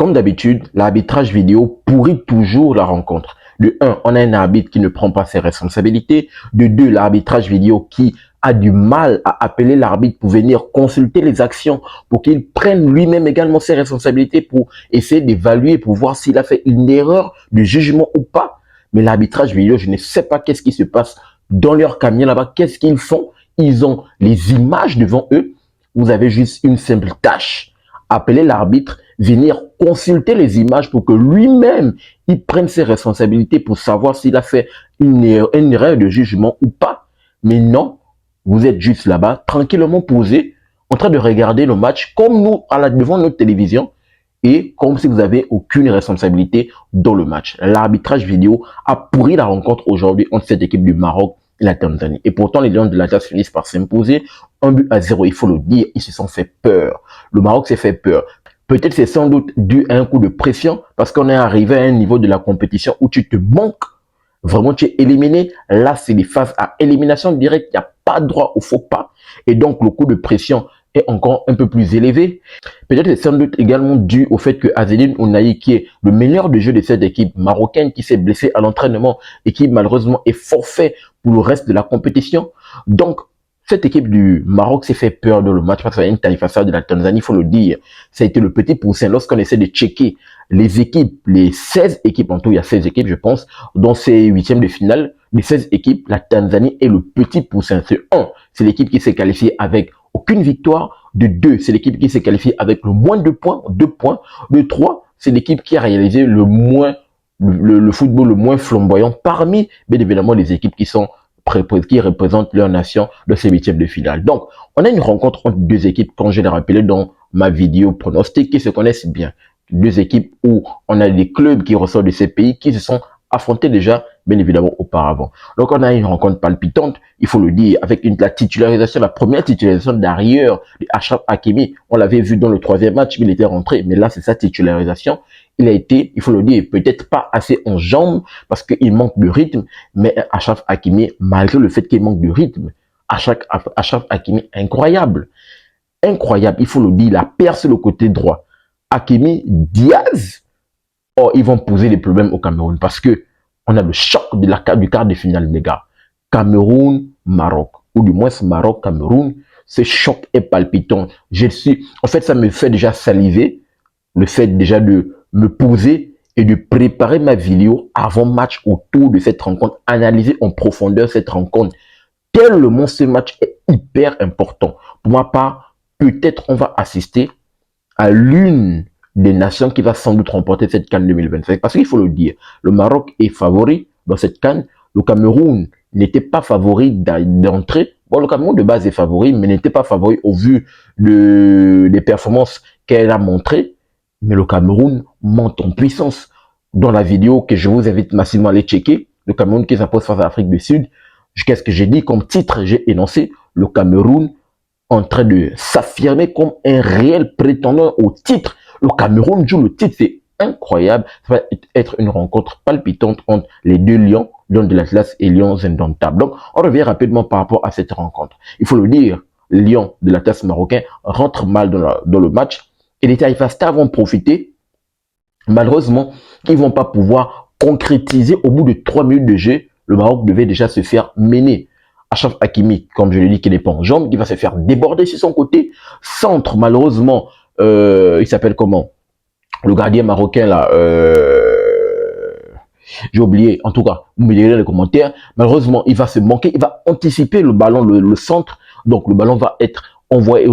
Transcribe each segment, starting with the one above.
comme d'habitude, l'arbitrage vidéo pourrit toujours la rencontre. De 1, on a un arbitre qui ne prend pas ses responsabilités. De 2, l'arbitrage vidéo qui a du mal à appeler l'arbitre pour venir consulter les actions, pour qu'il prenne lui-même également ses responsabilités pour essayer d'évaluer, pour voir s'il a fait une erreur de jugement ou pas. Mais l'arbitrage vidéo, je ne sais pas qu'est-ce qui se passe dans leur camion là-bas, qu'est-ce qu'ils font. Ils ont les images devant eux. Vous avez juste une simple tâche. Appeler l'arbitre, venir consulter les images pour que lui-même, il prenne ses responsabilités pour savoir s'il a fait une erreur de jugement ou pas. Mais non, vous êtes juste là-bas, tranquillement posé, en train de regarder le match comme nous, devant notre télévision, et comme si vous n'avez aucune responsabilité dans le match. L'arbitrage vidéo a pourri la rencontre aujourd'hui entre cette équipe du Maroc et la Tanzanie. Et pourtant, les Lions de l'Atlas finissent par s'imposer 1-0. Il faut le dire, ils se sont fait peur. Le Maroc s'est fait peur. Peut-être c'est sans doute dû à un coup de pression parce qu'on est arrivé à un niveau de la compétition où tu te manques. Vraiment, tu es éliminé. Là, c'est des phases à élimination directe. Il n'y a pas droit au faux pas. Et donc, le coup de pression est encore un peu plus élevé. Peut-être c'est sans doute également dû au fait que Azzedine Ounahi, qui est le meilleur de jeu de cette équipe marocaine, qui s'est blessé à l'entraînement et qui malheureusement est forfait pour le reste de la compétition. Donc, cette équipe du Maroc s'est fait peur dans le match face à une Taïfasa de la Tanzanie, il faut le dire. Ça a été le petit poussin lorsqu'on essaie de checker les équipes, les 16 équipes, en tout il y a 16 équipes je pense, dans ces huitièmes de finale, les 16 équipes, la Tanzanie est le petit poussin. C'est 1, c'est l'équipe qui s'est qualifiée avec aucune victoire. De 2, c'est l'équipe qui s'est qualifiée avec le moins de points, 2 points. De 3, c'est l'équipe qui a réalisé le football le moins flamboyant parmi, bien évidemment, les équipes qui représentent leur nation de ces huitièmes de finale. Donc, on a une rencontre entre deux équipes, comme je l'ai rappelé dans ma vidéo pronostic, qui se connaissent bien. Deux équipes où on a des clubs qui ressortent de ces pays qui se sont affrontés déjà, bien évidemment, auparavant. Donc, on a une rencontre palpitante, il faut le dire, avec la titularisation, la première titularisation d'arrière de Achraf Hakimi. On l'avait vu dans le troisième match, il était rentré, mais là, c'est sa titularisation. Il a été, il faut le dire, peut-être pas assez en jambes parce qu'il manque de rythme, mais Achraf Hakimi, malgré le fait qu'il manque de rythme, Achraf Hakimi, incroyable. Incroyable, il faut le dire, il a percé le côté droit. Hakimi, Diaz, oh, ils vont poser des problèmes au Cameroun parce que on a le choc du quart de finale, les gars. Cameroun-Maroc, ou du moins Maroc-Cameroun, ce choc est palpitant. En fait, ça me fait déjà saliver, le fait déjà de me poser et de préparer ma vidéo avant match autour de cette rencontre, analyser en profondeur cette rencontre. Tellement ce match est hyper important. Pour ma part, peut-être on va assister à l'une des nations qui va sans doute remporter cette CAN 2025. Parce qu'il faut le dire, le Maroc est favori dans cette CAN. Le Cameroun n'était pas favori d'entrée. Bon, le Cameroun de base est favori, mais n'était pas favori au vu des performances qu'elle a montrées. Mais le Cameroun monte en puissance. Dans la vidéo que je vous invite massivement à aller checker, le Cameroun qui s'impose face à l'Afrique du Sud, qu'est-ce que j'ai dit comme titre? J'ai énoncé le Cameroun en train de s'affirmer comme un réel prétendant au titre. Le Cameroun joue le titre, c'est incroyable. Ça va être une rencontre palpitante entre les deux lions, Lions de l'Atlas et Lions indomptables. Donc, on revient rapidement par rapport à cette rencontre. Il faut le dire, les Lions de l'Atlas marocain rentrent mal dans le match et les Taïfa Stars vont profiter. Malheureusement, ils vont pas pouvoir concrétiser au bout de 3 minutes de jeu. Le Maroc devait déjà se faire mener. Achraf Hakimi, comme je l'ai dit, qui n'est pas en jambe, qui va se faire déborder sur son côté. Centre, malheureusement, il s'appelle comment? Le gardien marocain, là, j'ai oublié, en tout cas, vous me direz dans les commentaires. Malheureusement, il va se manquer, il va anticiper le ballon, le centre. Donc, le ballon va être envoyé,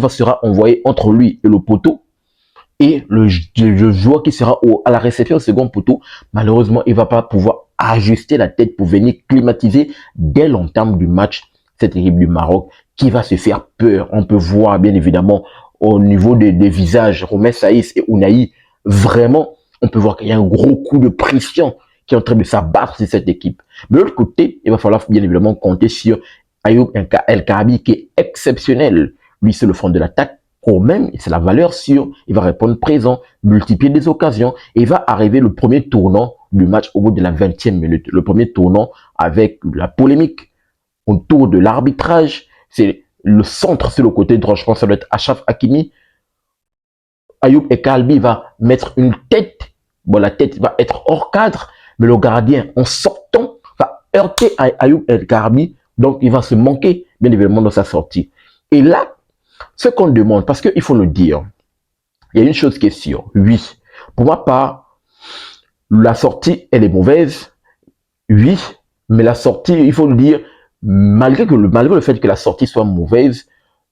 sera envoyé entre lui et le poteau. Et le joueur qui sera à la réception au second poteau, malheureusement, il ne va pas pouvoir ajuster la tête pour venir climatiser dès l'entame du match cette équipe du Maroc qui va se faire peur. On peut voir bien évidemment au niveau des visages, Romain Saïs et Ounahi, vraiment, on peut voir qu'il y a un gros coup de pression qui est en train de s'abattre sur cette équipe. Mais de l'autre côté, il va falloir bien évidemment compter sur Ayoub El Kaabi qui est exceptionnel. Lui, c'est le fond de l'attaque. Quand même, c'est la valeur sûre, il va répondre présent, multiplier des occasions, et il va arriver le premier tournant du match au bout de la 20e minute. Le premier tournant avec la polémique autour de l'arbitrage, c'est le centre sur le côté droit, je pense que ça doit être Achraf Hakimi. Ayoub El Kalbi va mettre une tête. Bon, la tête va être hors cadre, mais le gardien, en sortant, va heurter Ayoub El Kalbi. Donc, il va se manquer, bien évidemment, dans sa sortie. Et là, ce qu'on demande, parce qu'il faut le dire, il y a une chose qui est sûre. Oui, pour ma part, la sortie, elle est mauvaise. Oui, mais la sortie, il faut le dire, malgré le fait que la sortie soit mauvaise,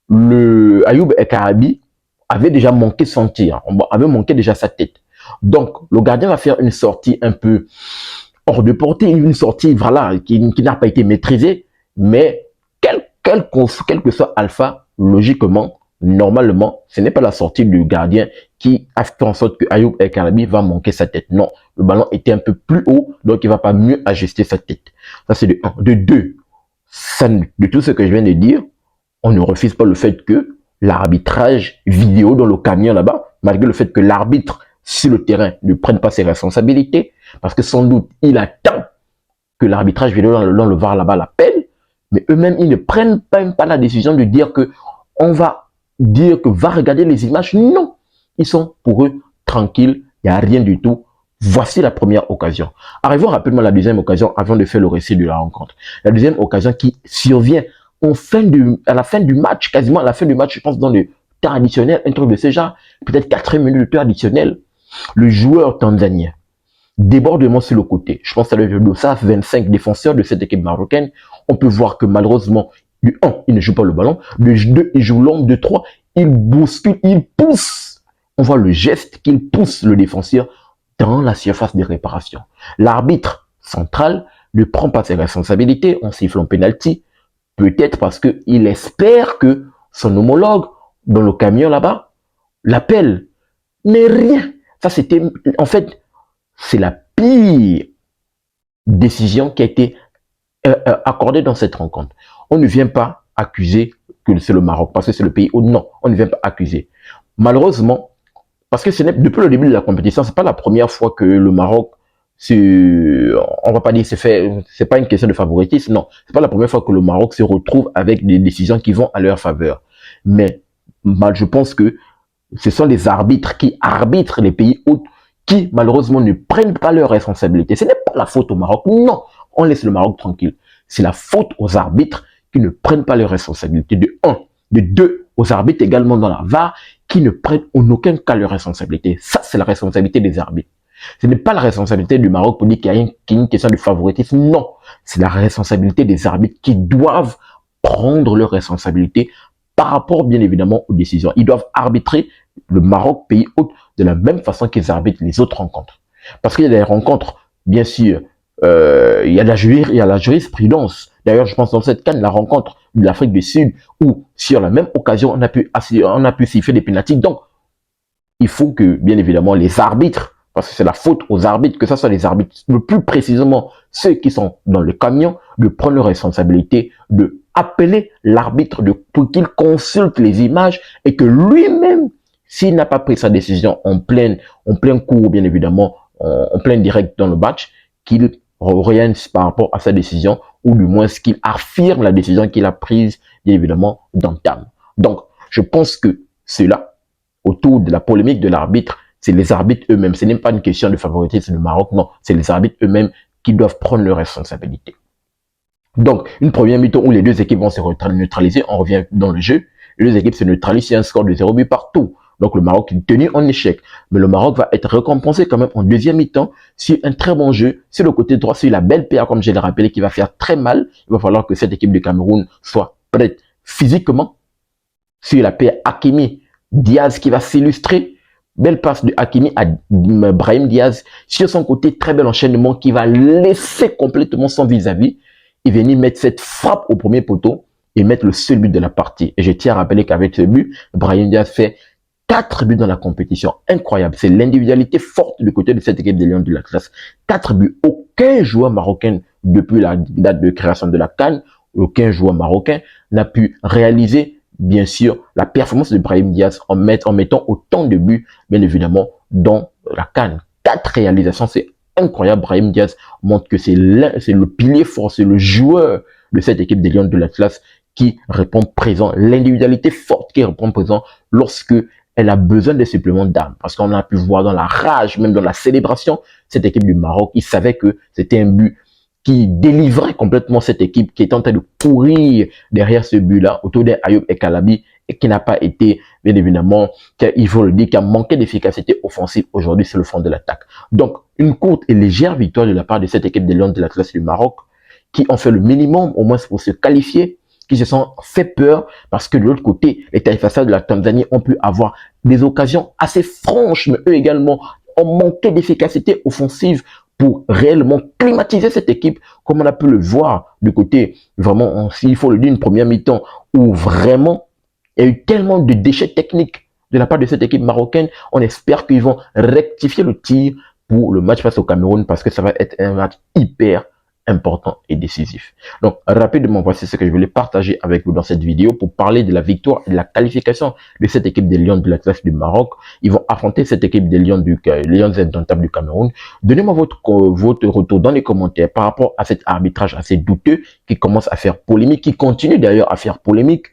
le Ayoub El Kalbi avait déjà manqué son tir, avait manqué déjà sa tête. Donc, le gardien va faire une sortie un peu hors de portée, une sortie voilà, qui n'a pas été maîtrisée, mais quel que soit Alpha, logiquement, normalement, ce n'est pas la sortie du gardien qui a fait en sorte que Ayoub El Kalbi va manquer sa tête. Non, le ballon était un peu plus haut, donc il ne va pas mieux ajuster sa tête. Ça, c'est de 1. De 2, de tout ce que je viens de dire, on ne refuse pas le fait que l'arbitrage vidéo dans le camion là-bas, malgré le fait que l'arbitre sur le terrain ne prenne pas ses responsabilités, parce que sans doute il attend que l'arbitrage vidéo dans le VAR là-bas l'appelle, mais eux-mêmes ils ne prennent même pas la décision de dire que on va dire que va regarder les images. Non, ils sont pour eux tranquilles, il n'y a rien du tout. Voici la première occasion. Arrivons rapidement à la deuxième occasion avant de faire le récit de la rencontre. La deuxième occasion qui survient à la fin du match, quasiment à la fin du match, je pense dans le temps additionnel, un truc de ce genre, peut-être 4 minutes de temps additionnel, le joueur tanzanien, débordement sur le côté. Je pense à le Dossaf, 25 défenseurs de cette équipe marocaine. On peut voir que malheureusement, du 1, il ne joue pas le ballon. Du 2, il joue l'homme. De 3, il bouscule, il pousse. On voit le geste qu'il pousse le défenseur dans la surface de réparation. L'arbitre central ne prend pas ses responsabilités en sifflant penalty. Peut-être parce qu'il espère que son homologue dans le camion là-bas l'appelle. Mais rien. Ça, c'était, en fait, c'est la pire décision qui a été accordée dans cette rencontre. On ne vient pas accuser que c'est le Maroc parce que c'est le pays où non, on ne vient pas accuser. Malheureusement, parce que ce n'est depuis le début de la compétition, c'est pas la première fois que le Maroc on va pas dire c'est pas une question de favoritisme, non, c'est pas la première fois que le Maroc se retrouve avec des décisions qui vont à leur faveur. Mais je pense que ce sont les arbitres qui arbitrent les pays hôtes qui malheureusement ne prennent pas leurs responsabilités. Ce n'est pas la faute au Maroc, non, on laisse le Maroc tranquille. C'est la faute aux arbitres qui ne prennent pas leurs responsabilités. De 1, de 2, aux arbitres également dans la VAR qui ne prennent en aucun cas leurs responsabilités. Ça, c'est la responsabilité des arbitres. Ce n'est pas la responsabilité du Maroc pour dire qu'il y a une question de favoritisme. Non, c'est la responsabilité des arbitres qui doivent prendre leurs responsabilités par rapport, bien évidemment, aux décisions. Ils doivent arbitrer le Maroc, pays hôte, de la même façon qu'ils arbitrent les autres rencontres. Parce qu'il y a des rencontres, bien sûr, il y a la jurisprudence. D'ailleurs, je pense dans cette CAN, la rencontre de l'Afrique du Sud, où sur la même occasion, on a pu siffler des pénaltys. Donc, il faut que, bien évidemment, les arbitres, parce que c'est la faute aux arbitres, que ce soit les arbitres, le plus précisément ceux qui sont dans le camion, de prendre leur responsabilité, de appeler l'arbitre pour qu'il consulte les images et que lui-même, s'il n'a pas pris sa décision en plein cours, bien évidemment, en plein direct dans le match, qu'il oriente par rapport à sa décision ou du moins qu'il affirme la décision qu'il a prise, bien évidemment, d'entame. Donc, je pense que cela, autour de la polémique de l'arbitre, c'est les arbitres eux-mêmes. Ce n'est pas une question de favoritisme du Maroc, non. C'est les arbitres eux-mêmes qui doivent prendre leurs responsabilités. Donc, une première mi-temps où les deux équipes vont se neutraliser, on revient dans le jeu. Les deux équipes se neutralisent, il y a un score de 0 but partout. Donc, le Maroc est tenu en échec. Mais le Maroc va être récompensé quand même en deuxième mi-temps sur un très bon jeu. Sur le côté droit, sur la belle PA, comme je l'ai rappelé, qui va faire très mal. Il va falloir que cette équipe de Cameroun soit prête physiquement. Sur la PA Hakimi, Diaz qui va s'illustrer. Belle passe de Hakimi à Brahim Diaz. Sur son côté, très bel enchaînement qui va laisser complètement son vis-à-vis et venir mettre cette frappe au premier poteau et mettre le seul but de la partie. Et je tiens à rappeler qu'avec ce but, Brahim Diaz fait 4 buts dans la compétition. Incroyable. C'est l'individualité forte du côté de cette équipe des Lions de l'Atlas. 4 buts. Aucun joueur marocain, depuis la date de création de la CAN, aucun joueur marocain n'a pu réaliser, bien sûr, la performance de Brahim Diaz en mettant autant de buts, bien évidemment, dans la CAN. 4 réalisations, c'est incroyable. Brahim Diaz montre que c'est le pilier fort, c'est le joueur de cette équipe des Lions de l'Atlas qui répond présent, l'individualité forte qui répond présent lorsque elle a besoin des suppléments d'âme. Parce qu'on a pu voir dans la rage, même dans la célébration, cette équipe du Maroc, ils savaient que c'était un but qui délivrait complètement cette équipe qui est en train de courir derrière ce but-là, autour d'Ayoub et Kalabi, et qui n'a pas été, bien évidemment, il faut le dire, qui a manqué d'efficacité offensive aujourd'hui sur le front de l'attaque. Donc, une courte et légère victoire de la part de cette équipe des Lions de l'Atlas du Maroc, qui ont fait le minimum, au moins pour se qualifier, qui se sont fait peur, parce que de l'autre côté, les Taïfassa de la Tanzanie ont pu avoir des occasions assez franches, mais eux également ont manqué d'efficacité offensive pour réellement climatiser cette équipe, comme on a pu le voir du côté, vraiment, s'il faut le dire, une première mi-temps, où vraiment, il y a eu tellement de déchets techniques de la part de cette équipe marocaine. On espère qu'ils vont rectifier le tir pour le match face au Cameroun, parce que ça va être un match hyper important et décisif. Donc, rapidement, voici ce que je voulais partager avec vous dans cette vidéo pour parler de la victoire et de la qualification de cette équipe des Lions de l'Atlas du Maroc. Ils vont affronter cette équipe des Lions indomptables du Cameroun. Donnez-moi votre retour dans les commentaires par rapport à cet arbitrage assez douteux qui commence à faire polémique, qui continue d'ailleurs à faire polémique.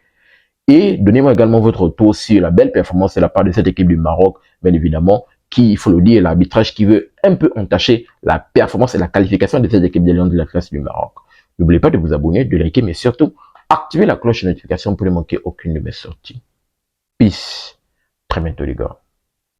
Et donnez-moi également votre retour sur la belle performance de la part de cette équipe du Maroc, bien évidemment, qui, il faut le dire, l'arbitrage qui veut un peu entacher la performance et la qualification de cette équipe des Lions de la classe du Maroc. N'oubliez pas de vous abonner, de liker, mais surtout, activez la cloche de notification pour ne manquer aucune de mes sorties. Peace. Très bientôt, les gars.